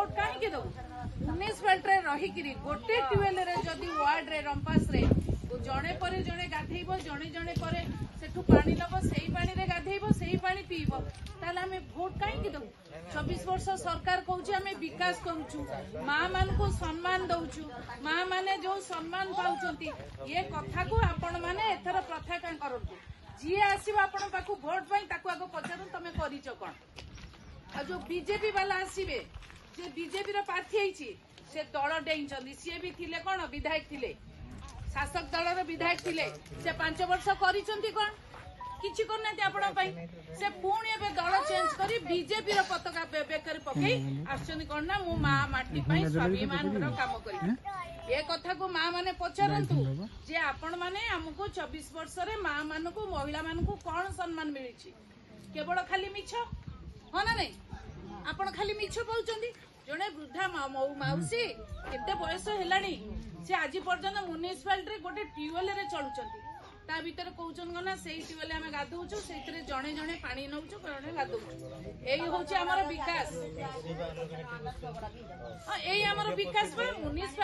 vote कहीं दो municipality रहीकि गोटे ट्यूबेल जदि वार्ड रे रंपास रे जड़े पर जड़े गाधेब जड़े जड़े पर सेठू पानी नब से पानी रे गाधेब से पानी पीब ताले आम भोट कहीं दो 24 वर्ष सरकार कहूँ आम विकास करुचु माँ मान को सम्मान दौचु माँ माने जो सम्मान पाउचंती ये कथा को आपण माने एथर प्रथा क्या करतु जी आसो आपण पाखु भोट पाई ताकू आगो पचारू तमे करिच कोन आ जो बीजेपी वाला आसीबे जे बीजेपी रो प्रार्थी आइछि से दल डेइचंदी सी भी थिले कोन विधायक थिले शासक दल रो विधायक थिले से 5 वर्ष करिसंती कोन किछि करना आपण पाई से पुणी एबे दल चेंज करी बीजेपी रो पताका बेकर पकई आछनी कोन ना मु मां माटी पाई स्वाभिमान रो काम करी ये कथा को माँ माने पचारंतु जे आपण माने हमको 24 वर्ष रे माँ मान को महिला मान को कौन सम्मान मिली केवल खाली मिछ हाँ ना नहीं आपण खाली मिछ पाउचंदी जड़े वृद्धा मौसी केते बयस हेलानी से आज पर्यंत म्यूनिसिपालिटी गोटे ट्यूबवेल रे चलुचंती ता भीतर कहउचन ना से ट्यूबवेल आमे गाधौचु सेतरे जणे जणे पानी नउचु जणे गाधौचु एई होची हमर विकास एई हमर विकास पर म्यूनिसिपालिटी